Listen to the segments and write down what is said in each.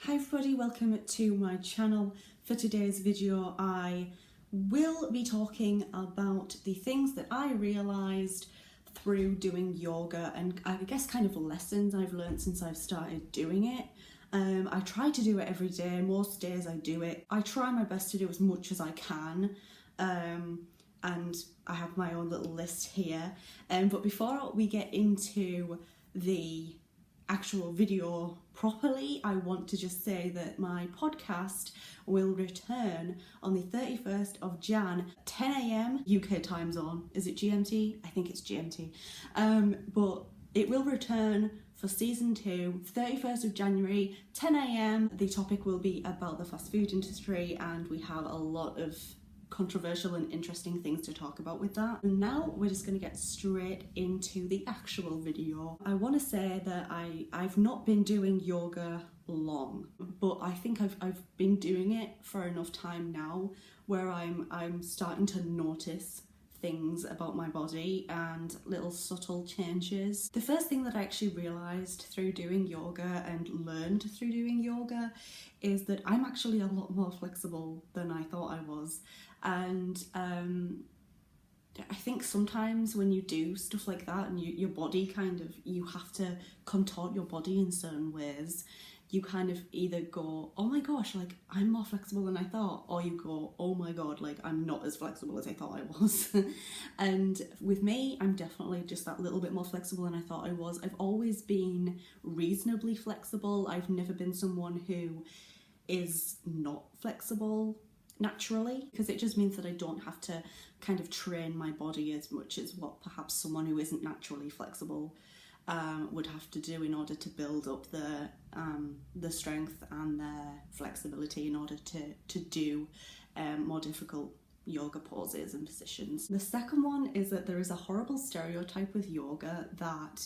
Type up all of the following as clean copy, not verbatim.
Hi everybody, welcome to my channel. For today's video I will be talking about the things that I realised through doing yoga and I guess kind of lessons I've learned since I've started doing it. I try to do it every day, most days I do it. I try my best to do as much as I can and I have my own little list here. But before we get into the actual video properly, I want to just say that my podcast will return on the 31st of Jan, 10 a.m. UK time zone. Is it GMT? I think it's GMT. But it will return for season 2, 31st of January, 10 a.m. The topic will be about the fast food industry and we have a lot of controversial and interesting things to talk about with that. And now we're just going to get straight into the actual video. I want to say that I've not been doing yoga long, but I think I've been doing it for enough time now where I'm starting to notice things about my body and little subtle changes. The first thing that I actually realised through doing yoga and learned through doing yoga is that I'm actually a lot more flexible than I thought I was. And I think sometimes when you do stuff like that and your body you have to contort your body in certain ways, you kind of either go, oh my gosh, like I'm more flexible than I thought, or you go, oh my god, like I'm not as flexible as I thought I was. And with me, I'm definitely just that little bit more flexible than I thought I was. I've always been reasonably flexible. I've never been someone who is not flexible naturally, because it just means that I don't have to kind of train my body as much as what perhaps someone who isn't naturally flexible would have to do in order to build up the strength and their flexibility in order to do more difficult yoga poses and positions. The second one is that there is a horrible stereotype with yoga that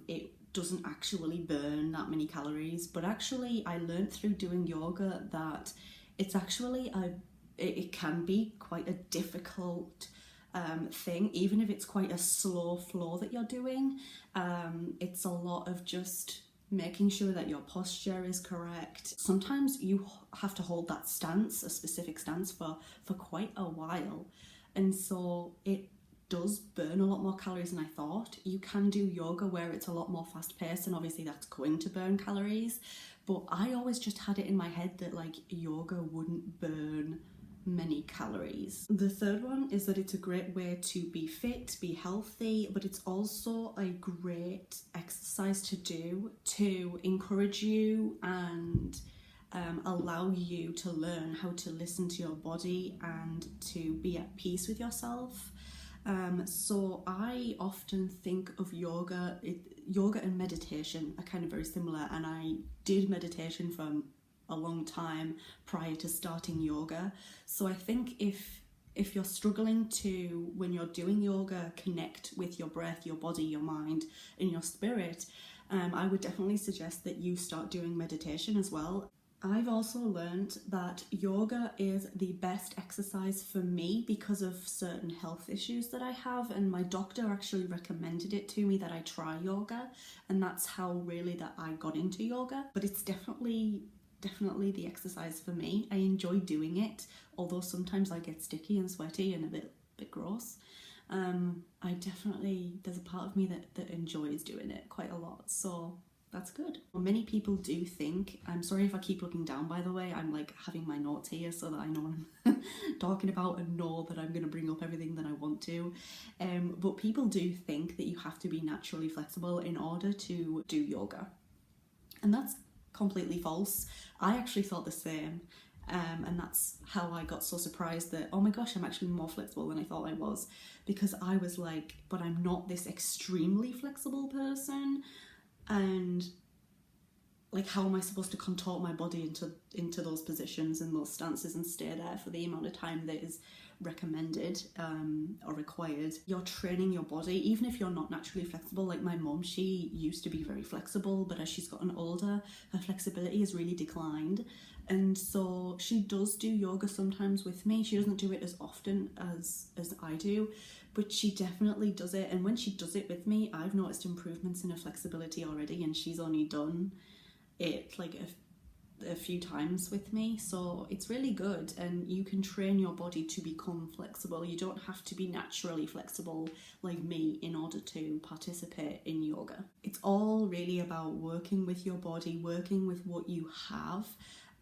it doesn't actually burn that many calories, but actually I learned through doing yoga that it's actually it can be quite a difficult thing, even if it's quite a slow flow that you're doing. It's a lot of just making sure that your posture is correct. Sometimes you have to hold that stance, a specific stance, for quite a while, and so it does burn a lot more calories than I thought. You can do yoga where it's a lot more fast paced and obviously that's going to burn calories, but I always just had it in my head that like yoga wouldn't burn many calories. The third one is that it's a great way to be fit, be healthy, but it's also a great exercise to do to encourage you and allow you to learn how to listen to your body and to be at peace with yourself. So I often think of yoga and meditation are kind of very similar, and I did meditation for a long time prior to starting yoga. So I think if you're struggling to, when you're doing yoga, connect with your breath, your body, your mind and your spirit, I would definitely suggest that you start doing meditation as well. I've also learned that yoga is the best exercise for me because of certain health issues that I have, and my doctor actually recommended it to me that I try yoga, and that's how really that I got into yoga. But it's definitely the exercise for me. I enjoy doing it, although sometimes I get sticky and sweaty and a bit gross. There's a part of me that enjoys doing it quite a lot, so that's good. Many people do think, I'm sorry if I keep looking down by the way, I'm like having my notes here so that I know what I'm talking about and know that I'm going to bring up everything that I want to. But people do think that you have to be naturally flexible in order to do yoga. And that's completely false. I actually thought the same. And that's how I got so surprised that, oh my gosh, I'm actually more flexible than I thought I was. Because I was like, but I'm not this extremely flexible person. And like, how am I supposed to contort my body into those positions and those stances and stay there for the amount of time that is recommended or required? You're training your body, even if you're not naturally flexible. Like my mum, she used to be very flexible, but as she's gotten older, her flexibility has really declined. And so she does do yoga sometimes with me. She doesn't do it as often as I do, but she definitely does it. And when she does it with me, I've noticed improvements in her flexibility already, and she's only done it like a few times with me, so it's really good, and you can train your body to become flexible. You don't have to be naturally flexible like me in order to participate in yoga. It's all really about working with your body, working with what you have,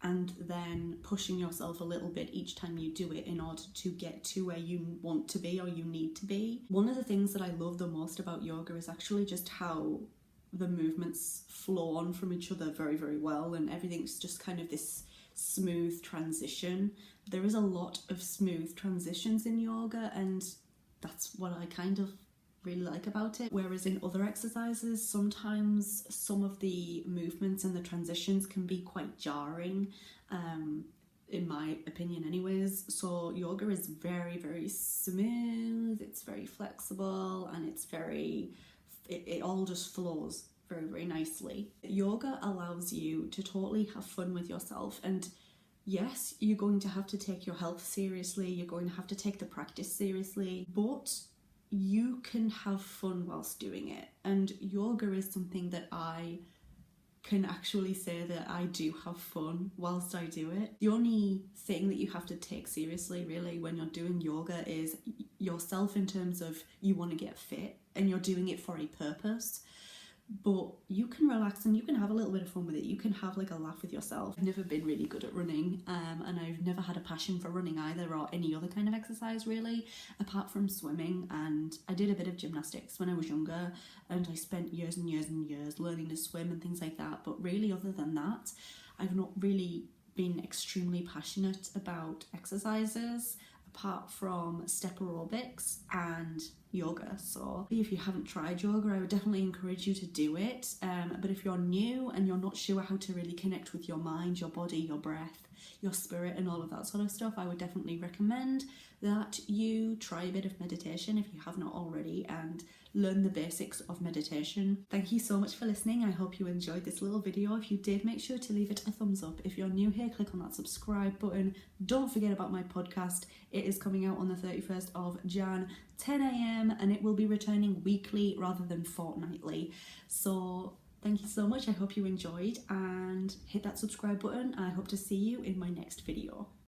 and then pushing yourself a little bit each time you do it in order to get to where you want to be or you need to be. One of the things that I love the most about yoga is actually just how the movements flow on from each other very, very well, and everything's just kind of this smooth transition. There is a lot of smooth transitions in yoga, and that's what I kind of really like about it. Whereas in other exercises, sometimes some of the movements and the transitions can be quite jarring, in my opinion anyways. So yoga is very, very smooth, it's very flexible, and it's very, it all just flows very, very nicely. Yoga allows you to totally have fun with yourself, and yes, you're going to have to take your health seriously, you're going to have to take the practice seriously, but you can have fun whilst doing it. And yoga is something that I can actually say that I do have fun whilst I do it. The only thing that you have to take seriously really when you're doing yoga is yourself, in terms of you want to get fit and you're doing it for a purpose. But you can relax and you can have a little bit of fun with it. You can have like a laugh with yourself. I've never been really good at running, and I've never had a passion for running either, or any other kind of exercise really, apart from swimming. And I did a bit of gymnastics when I was younger, and I spent years and years and years learning to swim and things like that. But really, other than that, I've not really been extremely passionate about exercises apart from step aerobics and yoga. So if you haven't tried yoga, I would definitely encourage you to do it. But if you're new and you're not sure how to really connect with your mind, your body, your breath, your spirit, and all of that sort of stuff, I would definitely recommend that you try a bit of meditation if you have not already, and learn the basics of meditation. Thank you so much for listening. I hope you enjoyed this little video. If you did, make sure to leave it a thumbs up. If you're new here, click on that subscribe button. Don't forget about my podcast. It is coming out on the 31st of Jan, 10 AM, and it will be returning weekly rather than fortnightly. So thank you so much. I hope you enjoyed, and hit that subscribe button. I hope to see you in my next video.